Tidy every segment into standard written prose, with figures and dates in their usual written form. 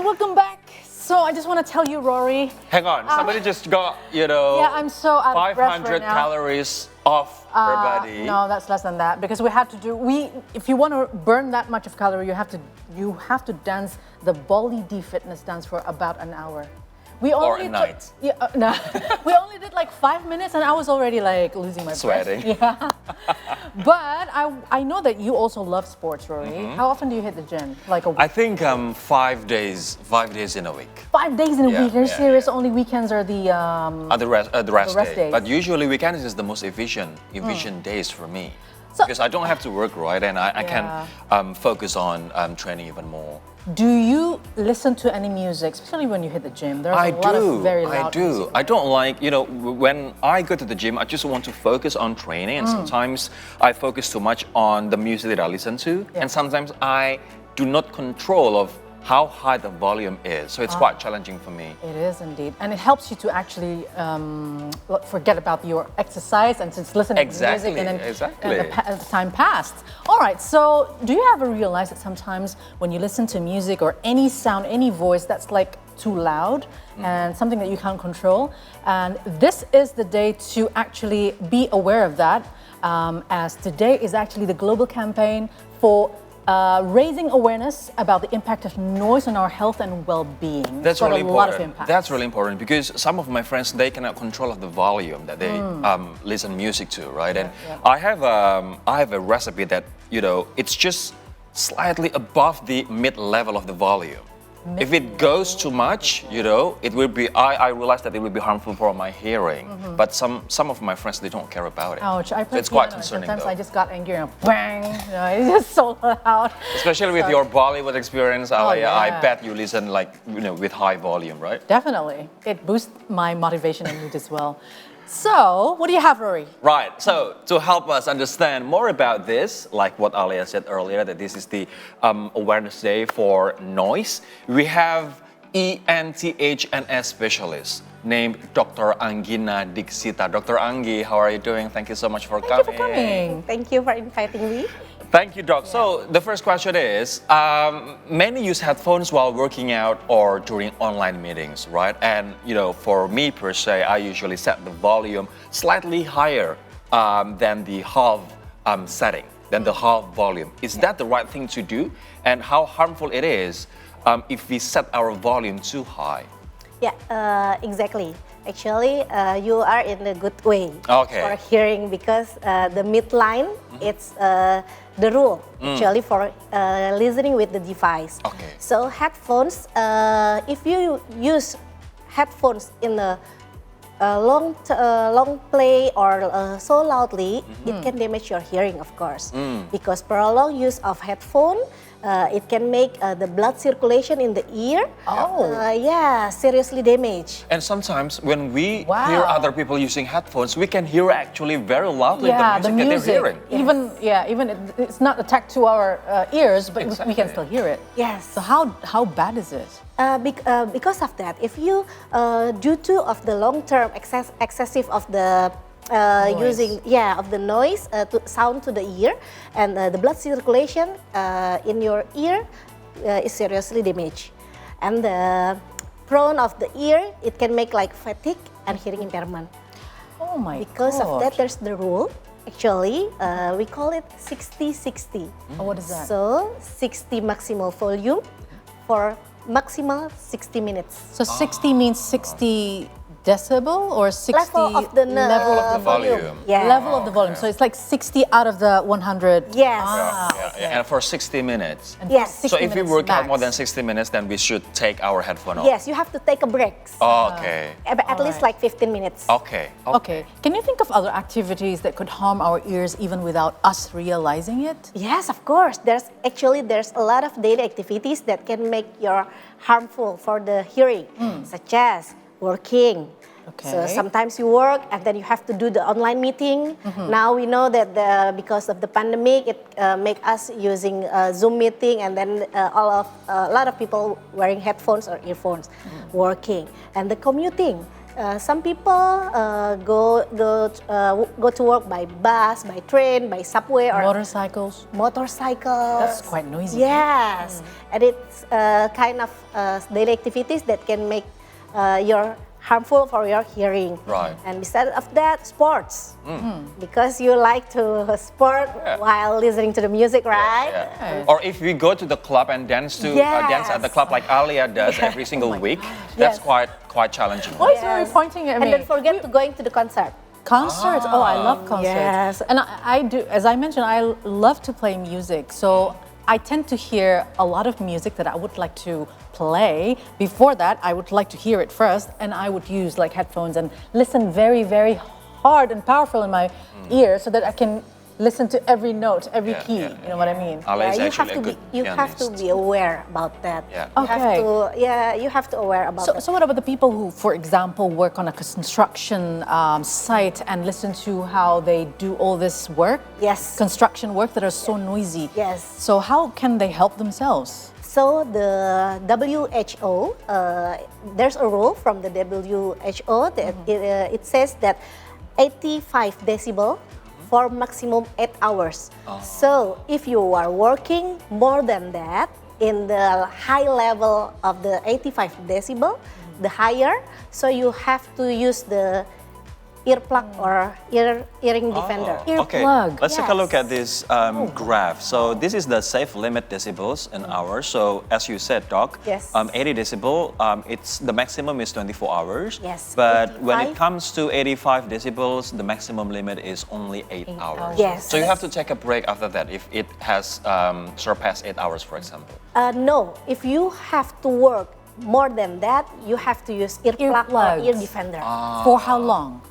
welcome back. So I just want to tell you, Rory. Hang on, somebody just got, Yeah, I'm so out of breath 500 right now. calories off her body. No, that's less than that because we had to do. If you want to burn that much of calorie, you have to dance the Bolly D fitness dance for about an hour. We Or a night. Yeah, no. We only did like 5 minutes, and I was already like losing my Sweating. breath. Yeah. But I know that you also love sports, Rory. How often do you hit the gym? Like a week? I think 5 days in a week. 5 days in a Yeah, week. Are you yeah, serious? Only weekends are the The rest rest day. days. But usually weekends is the most efficient days for me. So- because I don't have to work, right? And I Yeah. can focus on training even more. Do you listen to any music, especially when you hit the gym? There's a lot of very loud music. I don't like, when I go to the gym, I just want to focus on training. And sometimes I focus too much on the music that I listen to. Yeah. And sometimes I do not control of how high the volume is. So it's quite challenging for me. It is indeed. And it helps you to actually forget about your exercise and just listening to music and then the time passed. All right, so do you ever realize that sometimes when you listen to music or any sound, any voice that's like too loud and something that you can't control? And this is the day to actually be aware of that, as today is actually the global campaign for raising awareness about the impact of noise on our health and well-being. That's got really a lot of important. impact. That's really important because some of my friends, they cannot control of the volume that they listen music to, right? And I have a recipe that it's just slightly above the mid level of the volume. If it goes too much, it will be. I realize that it will be harmful for my hearing. But some of my friends, they don't care about it. Ouch! I play So it's quite piano, and concerning. sometimes Though. I just got angry and bang! It's just so loud. Especially with your Bollywood experience, yeah. I bet you listen with high volume, right? Definitely, it boosts my motivation and mood as well. So, what do you have, Rory? Right, so to help us understand more about this, like what Alia said earlier, that this is the Awareness Day for noise, we have ENTHNS specialist named Dr. Anggina Diksita. Dr. Anggi, how are you doing? Thank you so much for coming. Thank you for coming. Thank you for inviting me. Thank you, Doc. So the first question is, many use headphones while working out or during online meetings, right? And for me per se, I usually set the volume slightly higher than the half setting, than the half volume. Is that the right thing to do? And how harmful it is if we set our volume too high? Yeah, exactly. Actually, you are in a good way for hearing because the midline, it's the rule actually for listening with the device. Okay. So headphones, if you use headphones in a long play or so loudly, it can damage your hearing, of course. Because prolonged use of headphone, it can make the blood circulation in the ear, seriously damaged. And sometimes when we hear other people using headphones, we can hear actually very loudly the music that they're hearing. Even it's not attacked to our ears, but we can still hear it. Yes. So how bad is it? Because of that, if you due to of the long-term excessive of the using of the noise to sound to the ear, and the blood circulation in your ear is seriously damaged, and the prone of the ear, it can make like fatigue and hearing impairment. Oh my Because God. of that, there's the rule. Actually, we call it 60-60. Oh, what is that? So 60 maximal volume for maximal 60 minutes. So 60 means 60 decibel or 60 Level of the level of the volume. Yeah. level of the volume. So it's like 60 out of the 100. Yes. And for 60 minutes. And Yes. 60 So if we minutes work out max. more than 60 minutes, then we should take our headphone off. Yes, you have to take a break. Okay. At least like 15 minutes. Okay. Okay. Can you think of other activities that could harm our ears even without us realizing it? Yes, of course. There's a lot of daily activities that can make your harmful for the hearing, such as working. Okay. So sometimes you work and then you have to do the online meeting. Now we know that because of the pandemic, it make us using Zoom meeting, and then a lot of people wearing headphones or earphones, working, and the commuting. Some people go to work by bus, by train, by subway, or Motorcycles. motorcycles. That's quite noisy. Yes, and it's kind of daily activities that can make your harmful for your hearing. Right. And besides of that, sports, because you like to sport while listening to the music, right? Yeah. Or if we go to the club and dance dance at the club like Alia does every single week, that's quite challenging. Why is Mary pointing at me? And don't forget to going to the concert. Concerts. Oh, I love concerts. Yes. And I do, as I mentioned, I love to play music. So I tend to hear a lot of music that I would like to play. Before that, I would like to hear it first, and I would use like headphones and listen very, very hard and powerful in my ear so that I can listen to every note, every key. You know what I mean? Alia is you actually have a to good be, you have to pianist. be aware about that. Yeah. You have to aware about that. So what about the people who, for example, work on a construction site and listen to how they do all this work? Yes. Construction work that are so noisy. Yes. So how can they help themselves? So the WHO, there's a rule from the WHO that it says that 85 decibel for maximum 8 hours. So if you are working more than that, in the high level of the 85 decibel, the higher, so you have to use the earplug or earring defender. Okay, Earplug. let's take a look at this graph. So this is the safe limit decibels an hour. So as you said, Doc, Yes. 80 decibel, it's the maximum is 24 hours. Yes, But when it 85. comes to 85 decibels, the maximum limit is only 8 hours. Yes. So you have to take a break after that if it has surpassed 8 hours, for example. No, if you have to work more than that, you have to use earplug or Earplugs. ear defender. For how long?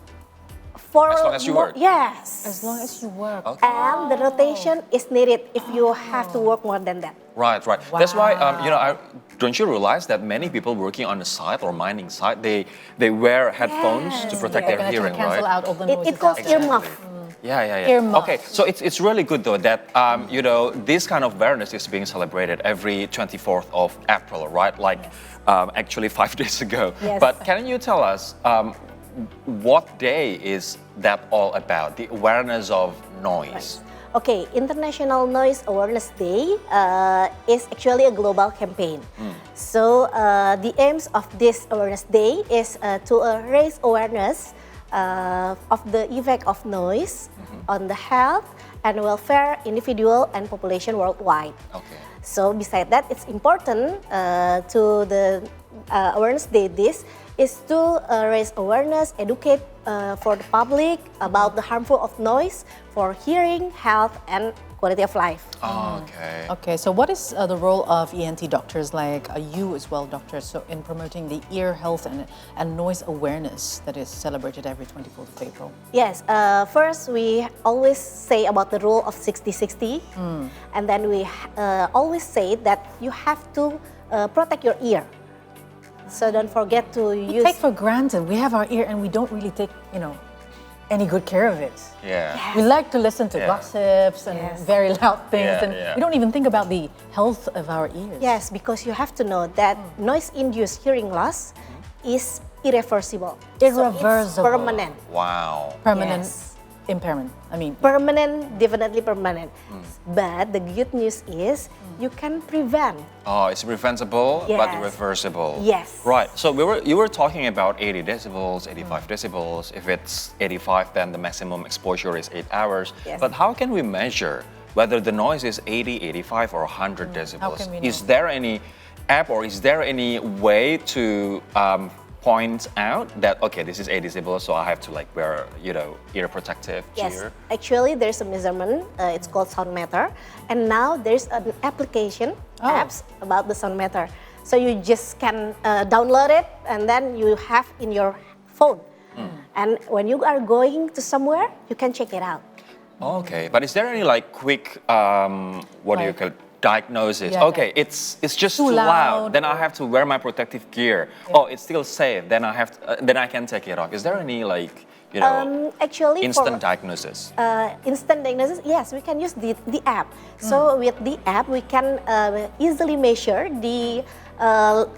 For As long as you work. Yes. As long as you work. Okay. And the rotation is needed if you have to work more than that. Right. That's why, don't you realize that many people working on the site or mining site, they wear headphones to protect They're their gonna hearing, cancel right? out all the noises. It calls outside. earmuff. Yeah. Earmuffs. Okay, so it's really good though that this kind of awareness is being celebrated every 24th of April, right? Like actually 5 days ago. Yes. But can you tell us what day is that all about? The awareness of noise. Okay, International Noise Awareness Day is actually a global campaign. So the aims of this awareness day is to raise awareness of the effect of noise on the health and welfare individual and population worldwide. Okay. So besides that, it's important to the awareness day. This is to raise awareness, educate for the public about the harmful of noise for hearing, health, and quality of life. Okay. Okay, so what is the role of ENT doctors like you as well, doctor, so in promoting the ear health and noise awareness that is celebrated every 24th of April? Yes, first we always say about the rule of 60-60, and then we always say that you have to protect your ear. So don't forget to We use. take for granted, we have our ear and we don't really take, any good care of it. Yeah. We like to listen to gossips and Yes. very loud things, and Yeah. we don't even think about the health of our ears. Yes, because you have to know that noise-induced hearing loss is irreversible. So it's Irreversible. permanent. Wow. Permanent Yes. impairment. Permanent, definitely permanent. But the good news is you can prevent. Oh, it's preventable but Yes. irreversible. Yes. Right. So you were talking about 80 decibels, 85 decibels. If it's 85, then the maximum exposure is 8 hours. Yes. But how can we measure whether the noise is 80, 85, or 100 decibels? can we Is know? there any app or is there any way to point out that okay, this is 80 decibels, so I have to like wear ear protective Yes, gear? actually there's a measurement, it's called sound meter, and now there's an application, apps about the sound meter. So you just can download it and then you have in your phone. And when you are going to somewhere, you can check it out. Okay, but is there any like quick what do you call it? Diagnosis? Yeah, Okay, it's just Too too loud. loud. Then I have to wear my protective gear. Oh, it's still safe. Then then I can take it off. Is there any like Actually, instant for diagnosis? instant diagnosis, yes, we can use the app. So with the app, we can easily measure the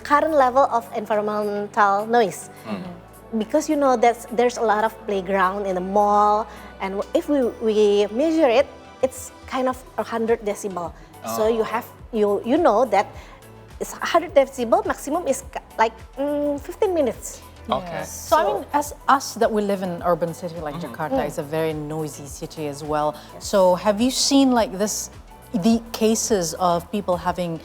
current level of environmental noise. because you know that there's a lot of playground in the mall, and if we measure it, it's kind of 100 decibel. So you know that it's 100 decibel, maximum is like 15 minutes. Okay. So I mean, as us that we live in an urban city like Jakarta, it's a very noisy city as well. So have you seen like the cases of people having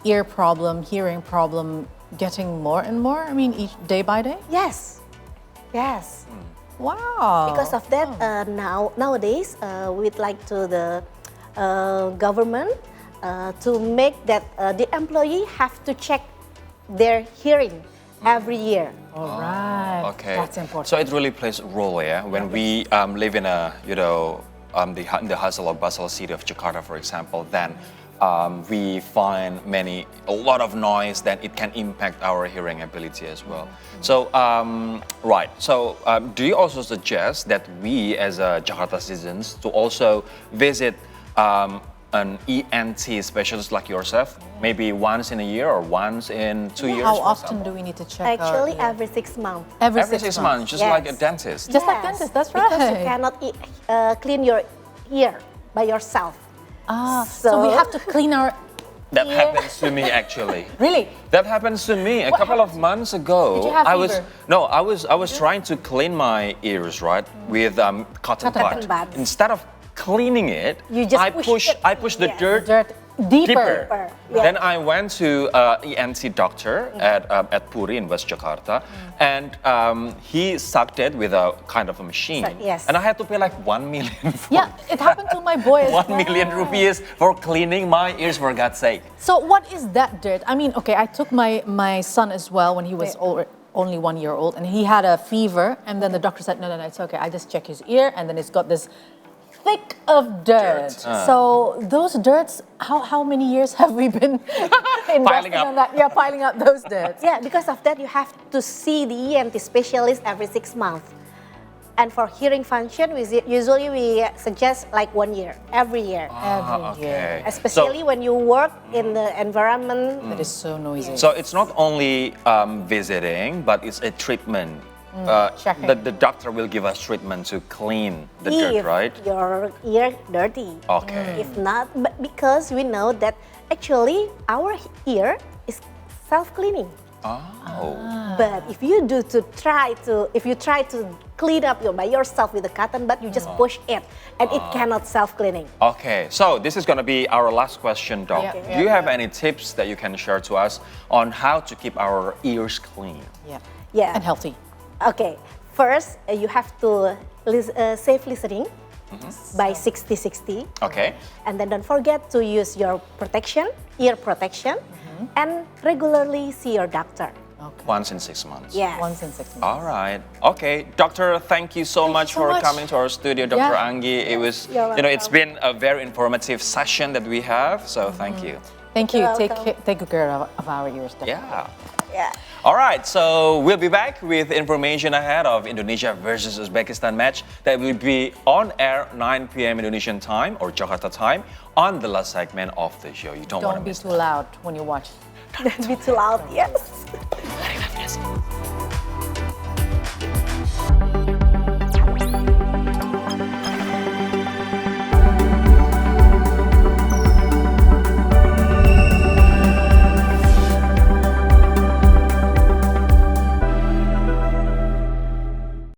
ear problem, hearing problem, getting more and more? I mean, each day by day. Yes. Wow. Because of that, nowadays we'd like to the government to make that the employee have to check their hearing every year. All right. Okay. That's important. So it really plays a role, yeah. When we live in a in the hustle or bustle city of Jakarta, for example, then we find a lot of noise, then it can impact our hearing ability as well. So, right. So, do you also suggest that we as Jakarta citizens to also visit an ENT specialist like yourself, maybe once in a year or once in 2 years? How often do we need to check? Actually, every 6 months. Every Every 6 months, just like a dentist. Just like dentist, that's right. Because you cannot clean your ear by yourself. So we have to clean our That ear. happens to me actually. Really? That happens to me a couple of months ago. Did you have I fever? was trying to clean my ears, right, with cotton bud. bud. Instead of cleaning it, You just I push the Yes. dirt Dirt deeper. Yeah. Then I went to ENT doctor at Puri in West Jakarta, and he sucked it with a kind of a machine. Yes. And I had to pay like 1 million. Yeah, it happened to my boy as 1 well. million rupees for cleaning my ears, for God's sake. So what is that dirt? I mean, okay, I took my son as well when he was only 1 year old, and he had a fever, and then the doctor said, no, it's okay. I just check his ear, and then it's got this thick of dirt. So those dirts, how many years have we been investing up. on that? Yeah, piling up those dirts. Yeah, because of that, you have to see the ENT specialist every 6 months. And for hearing function, usually we suggest like 1 year, every year. Every year. Especially when you work in the environment. That is so noisy. So it's not only visiting, but it's a treatment. Checking. The doctor will give us treatment to clean the dirt, If right? your ear dirty. Okay. If not, but because we know that actually our ear is self-cleaning. Oh. But if you try to clean up by yourself with a cotton bud, you just push it, and it cannot self-cleaning. Okay, so this is going to be our last question, Doc. Yeah. Do you have any tips that you can share to us on how to keep our ears clean? Yeah. And healthy. Okay. First, you have to safe listening by 60-60. Okay. And then don't forget to use your ear protection, and regularly see your doctor. Okay. Once in 6 months. Yes. Once in 6 months. All right. Okay, Doctor, thank you so much so for much. coming to our studio, Dr. Yeah. Anggi. It was, You're it's welcome. been a very informative session that we have, so thank you. Thank you. You're Take welcome. good care of our ears. definitely. Yeah. Yeah. All right, so we'll be back with information ahead of Indonesia versus Uzbekistan match that will be on air 9 p.m. Indonesian time or Jakarta time on the last segment of the show. You don't want to Don't be miss too loud when you watch. Don't be too loud. Yes. that.